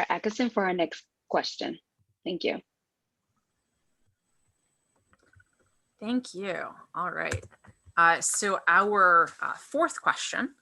Atkinson for our next question. Thank you. Thank you. All right. So our fourth question,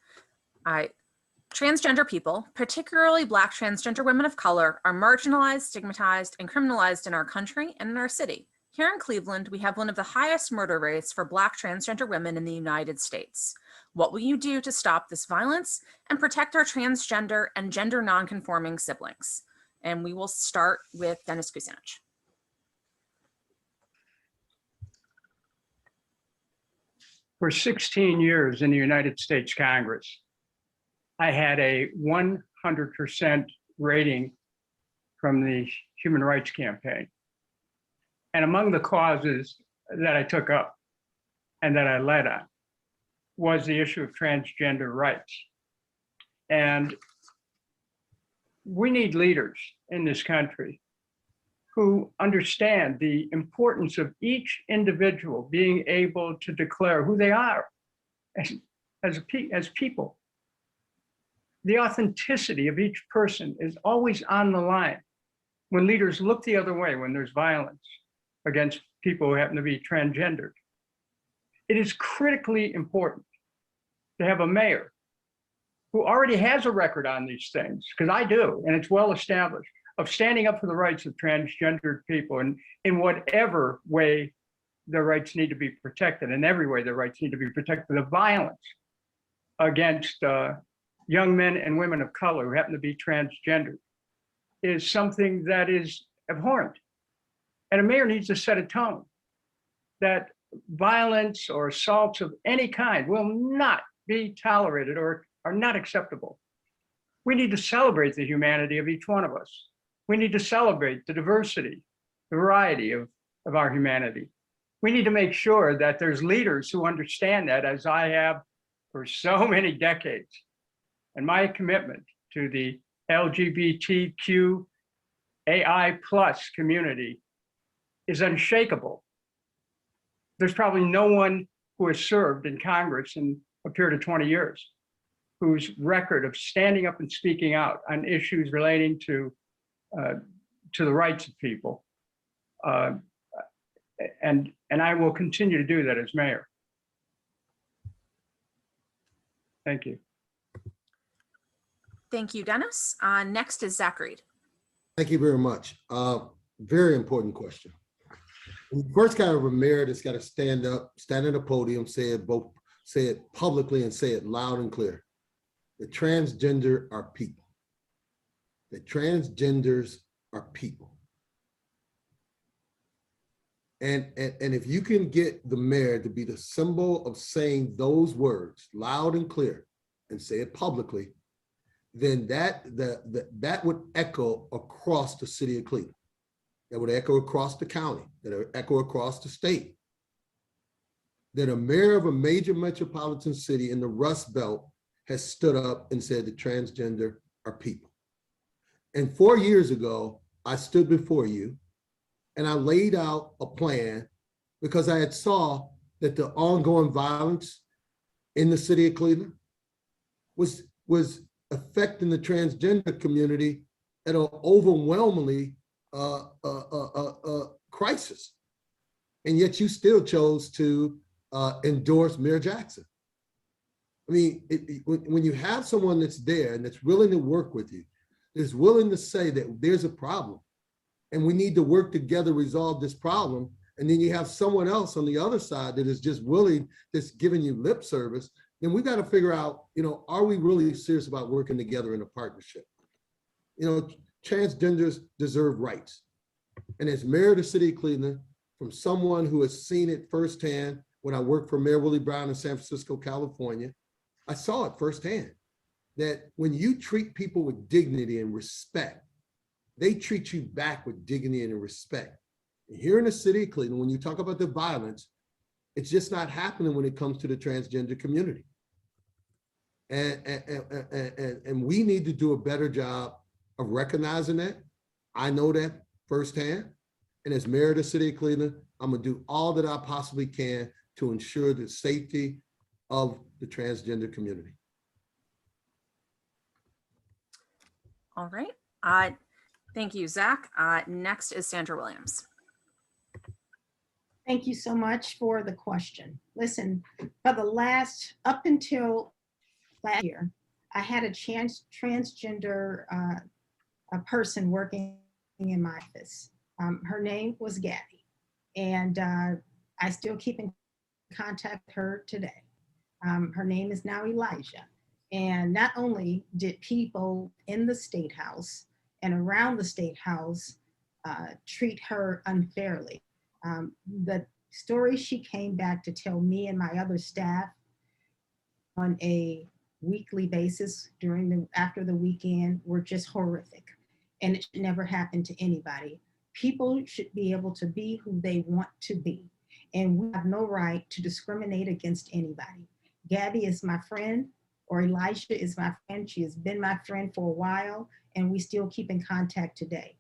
transgender people, particularly Black transgender women of color, are marginalized, stigmatized, and criminalized in our country and in our city. Here in Cleveland, we have one of the highest murder rates for Black transgender women in the United States. What will you do to stop this violence and protect our transgender and gender non-conforming siblings? And we will start with Dennis Kucinich. For 16 years in the United States Congress, I had a 100% rating from the Human Rights Campaign. And among the causes that I took up and that I led on was the issue of transgender rights. And we need leaders in this country who understand the importance of each individual being able to declare who they are as people. The authenticity of each person is always on the line when leaders look the other way, when there's violence against people who happen to be transgendered. It is critically important to have a mayor who already has a record on these things, because I do, and it's well established, of standing up for the rights of transgendered people, and in whatever way their rights need to be protected, in every way their rights need to be protected. The violence against young men and women of color who happen to be transgendered is something that is abhorrent. And a mayor needs to set a tone that violence or assaults of any kind will not be tolerated or are not acceptable. We need to celebrate the humanity of each one of us. We need to celebrate the diversity, the variety of our humanity. We need to make sure that there's leaders who understand that, as I have for so many decades. And my commitment to the LGBTQIA+ community is unshakable. There's probably no one who has served in Congress in a period of 20 years whose record of standing up and speaking out on issues relating to the rights of people. And I will continue to do that as mayor. Thank you. Thank you, Dennis. Next is Zach Reed. Thank you very much. Very important question. First, kind of a mayor that's got to stand up, stand at a podium, say it publicly and say it loud and clear. The transgender are people. The transgenders are people. And if you can get the mayor to be the symbol of saying those words loud and clear and say it publicly, then that would echo across the city of Cleveland. That would echo across the county, that would echo across the state. That a mayor of a major metropolitan city in the Rust Belt has stood up and said the transgender are people. And 4 years ago, I stood before you and I laid out a plan because I had saw that the ongoing violence in the city of Cleveland was affecting the transgender community at an overwhelmingly crisis. And yet you still chose to endorse Mayor Jackson. I mean, when you have someone that's there and that's willing to work with you, is willing to say that there's a problem and we need to work together, resolve this problem. And then you have someone else on the other side that is just willing, that's giving you lip service, then we got to figure out, are we really serious about working together in a partnership? Transgenders deserve rights. And as mayor of the city of Cleveland, from someone who has seen it firsthand when I worked for Mayor Willie Brown in San Francisco, California, I saw it firsthand that when you treat people with dignity and respect, they treat you back with dignity and respect. And here in the city of Cleveland, when you talk about the violence, it's just not happening when it comes to the transgender community. And we need to do a better job of recognizing that. I know that firsthand. And as mayor of the city of Cleveland, I'm gonna do all that I possibly can to ensure the safety of the transgender community. All right. Thank you, Zach. Next is Sandra Williams. Thank you so much for the question. Listen, for the up until last year, I had a transgender a person working in my office. Her name was Gabby, and I still keep in contact with her today. Her name is now Elijah. And not only did people in the State House and around the State House treat her unfairly, the story she came back to tell me and my other staff on a weekly basis after the weekend were just horrific. And it should never happen to anybody. People should be able to be who they want to be. And we have no right to discriminate against anybody. Gabby is my friend, or Elijah is my friend. She has been my friend for a while, and we still keep in contact today.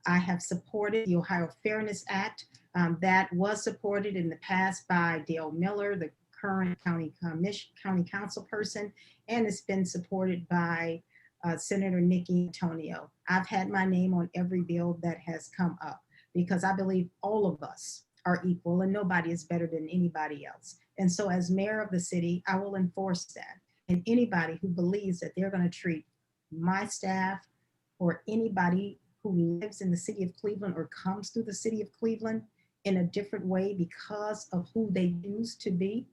I have supported the Ohio Fairness Act that was supported in the past by Dale Miller, the current county council person, and it's been supported by Senator Nikki Antonio. I've had my name on every bill that has come up because I believe all of us are equal and nobody is better than anybody else. And so as mayor of the city, I will enforce that. And anybody who believes that they're going to treat my staff or anybody who lives in the city of Cleveland or comes through the city of Cleveland in a different way because of who they choose to be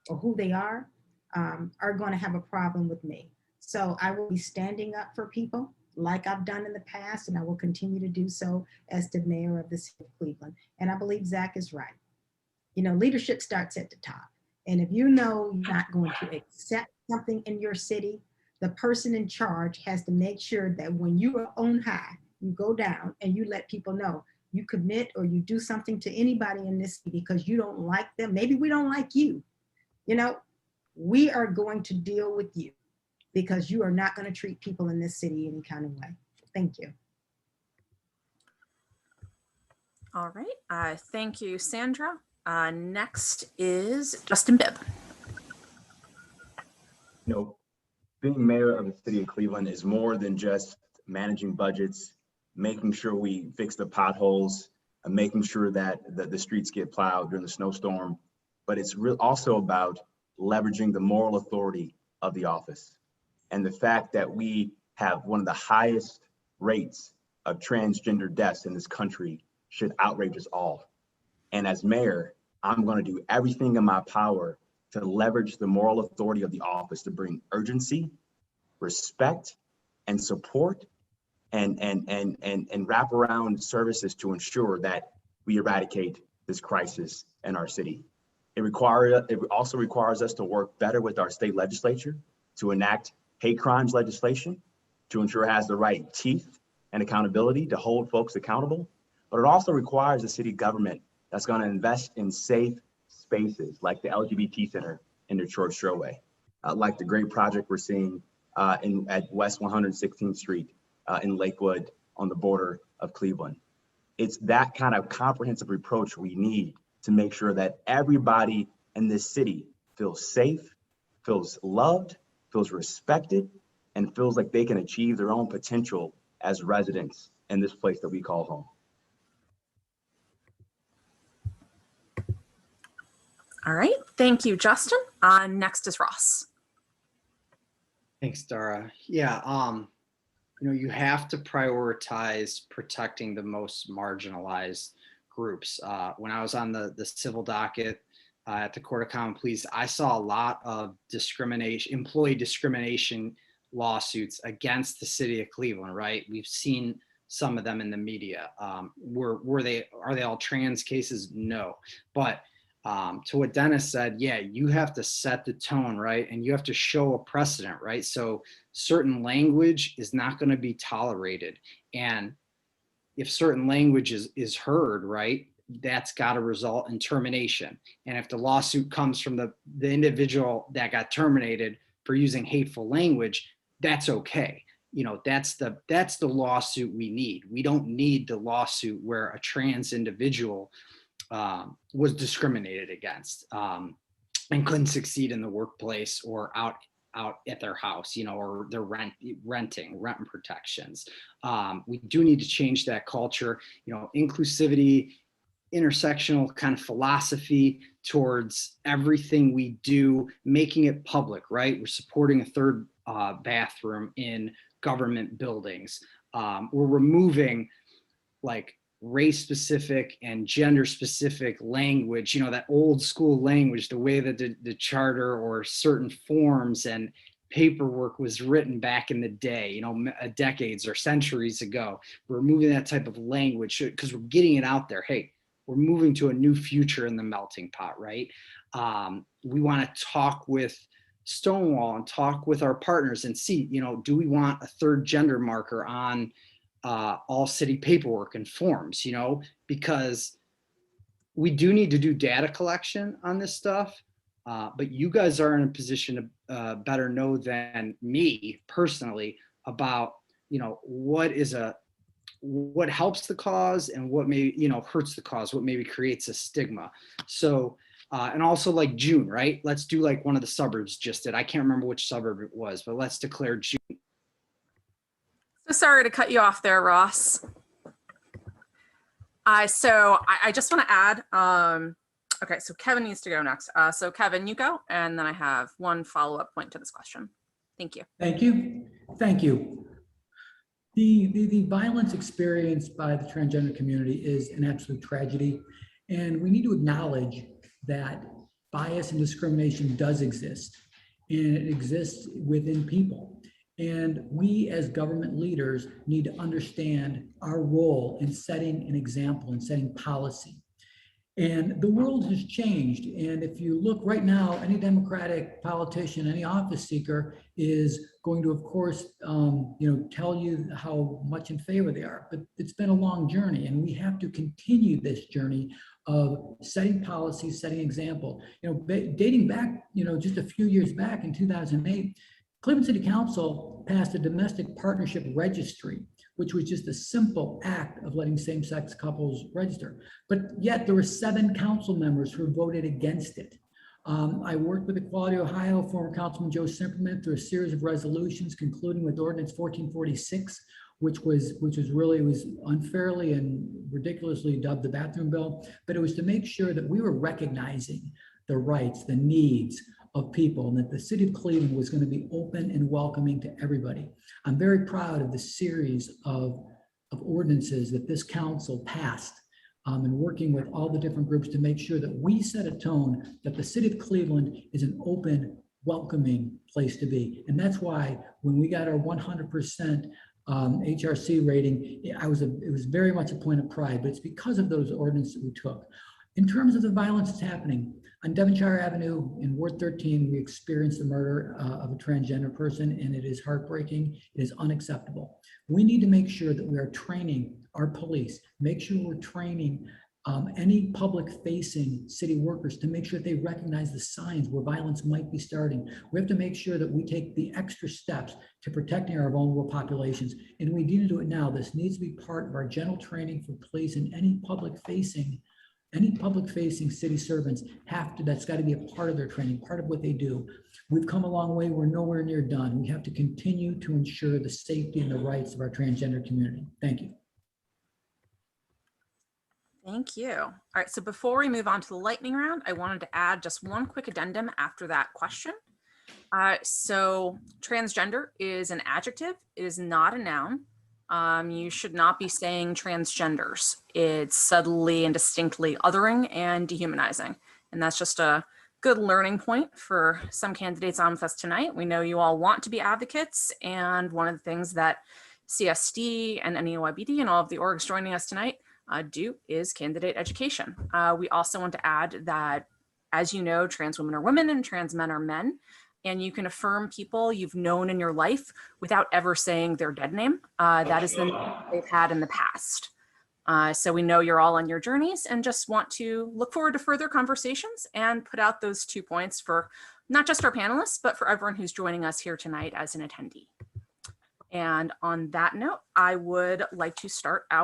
or who they are going to have a problem with me. So I will be standing up for people like I've done in the past, and I will continue to do so as the mayor of the city of Cleveland. And I believe Zach is right. You know, leadership starts at the top. And if you know you're not going to accept something in your city, the person in charge has to make sure that when you are on high, you go down and you let people know you commit or you do something to anybody in this city because you don't like them. Maybe we don't like you. You know, we are going to deal with you because you are not going to treat people in this city any kind of way. Thank you. All right. Thank you, Sandra. Next is Justin Bibb. You know, being mayor of the city of Cleveland is more than just managing budgets, making sure we fix the potholes, and making sure that the streets get plowed during the snowstorm. But it's also about leveraging the moral authority of the office. And the fact that we have one of the highest rates of transgender deaths in this country should outrage us all. And as mayor, I'm going to do everything in my power to leverage the moral authority of the office to bring urgency, respect, and support, and wrap around services to ensure that we eradicate this crisis in our city. It also requires us to work better with our state legislature to enact hate crimes legislation, to ensure it has the right teeth and accountability to hold folks accountable. But it also requires a city government that's going to invest in safe spaces like the LGBT Center in Detroit Stroway, like the great project we're seeing at West 116th Street in Lakewood on the border of Cleveland. It's that kind of comprehensive approach we need to make sure that everybody in this city feels safe, feels loved, feels respected, and feels like they can achieve their own potential as residents in this place that we call home. All right. Thank you, Justin. Next is Ross. Thanks, Dara. Yeah, you know, you have to prioritize protecting the most marginalized groups. When I was on the civil docket at the Court of Common Pleas, I saw a lot of employee discrimination lawsuits against the city of Cleveland, right? We've seen some of them in the media. Are they all trans cases? No. But to what Dennis said, yeah, you have to set the tone, right? And you have to show a precedent, right? So certain language is not going to be tolerated. And if certain language is heard, right, that's got to result in termination. And if the lawsuit comes from the individual that got terminated for using hateful language, that's okay. You know, that's the lawsuit we need. We don't need the lawsuit where a trans individual was discriminated against and couldn't succeed in the workplace or out out at their house, or they're renting rent protections. We do need to change that culture, inclusivity, intersectional kind of philosophy towards everything we do, making it public, right? We're supporting a third bathroom in government buildings. We're removing like race specific and gender specific language, that old school language, the way that the charter or certain forms and paperwork was written back in the day, decades or centuries ago. We're removing that type of language because we're getting it out there. Hey, we're moving to a new future in the melting pot, right? We want to talk with Stonewall and talk with our partners and see, do we want a third gender marker on all city paperwork and forms, because we do need to do data collection on this stuff. But you guys are in a position to better know than me personally about, what helps the cause and what maybe, hurts the cause, what maybe creates a stigma. So, and also like June, right? Let's do like one of the suburbs just did. I can't remember which suburb it was, but let's declare June. So sorry to cut you off there, Ross. So I just want to add, okay, so Kevin needs to go next. So Kevin, you go, and then I have one follow-up point to this question. Thank you. Thank you. Thank you. The violence experienced by the transgender community is an absolute tragedy, and we need to acknowledge that bias and discrimination does exist, and it exists within people. And we as government leaders need to understand our role in setting an example and setting policy. And the world has changed. And if you look right now, any Democratic politician, any office seeker is going to, of course, tell you how much in favor they are. But it's been a long journey, and we have to continue this journey of setting policy, setting example. Dating back, just a few years back in 2008, Cleveland City Council passed a domestic partnership registry, which was just a simple act of letting same-sex couples register. But yet there were 7 council members who voted against it. I worked with Equality Ohio, former Councilman Joe Simperman, through a series of resolutions, concluding with Ordinance 1446, which was unfairly and ridiculously dubbed the bathroom bill. But it was to make sure that we were recognizing the rights, the needs of people, and that the city of Cleveland was going to be open and welcoming to everybody. I'm very proud of the series of ordinances that this council passed, and working with all the different groups to make sure that we set a tone that the city of Cleveland is an open, welcoming place to be. And that's why when we got our 100% HRC rating, it was very much a point of pride, but it's because of those ordinances that we took. In terms of the violence that's happening, on Devonshire Avenue in Ward 13, we experienced the murder of a transgender person, and it is heartbreaking. It is unacceptable. We need to make sure that we are training our police, make sure we're training any public-facing city workers to make sure that they recognize the signs where violence might be starting. We have to make sure that we take the extra steps to protecting our vulnerable populations, and we need to do it now. This needs to be part of our general training for police, and any public-facing city servants that's got to be a part of their training, part of what they do. We've come a long way. We're nowhere near done. We have to continue to ensure the safety and the rights of our transgender community. Thank you. Thank you. All right, so before we move on to the lightning round, I wanted to add just one quick addendum after that question. So transgender is an adjective. It is not a noun. You should not be saying transgenders. It's subtly and distinctly othering and dehumanizing. And that's just a good learning point for some candidates on with us tonight. We know you all want to be advocates. And one of the things that CSD and NEOYBD and all of the orgs joining us tonight do is candidate education. We also want to add that, as you know, trans women are women and trans men are men. And you can affirm people you've known in your life without ever saying their dead name. That is the name they've had in the past. So we know you're all on your journeys and just want to look forward to further conversations and put out those 2 points for not just our panelists, but for everyone who's joining us here tonight as an attendee. And on that note, I would like to start out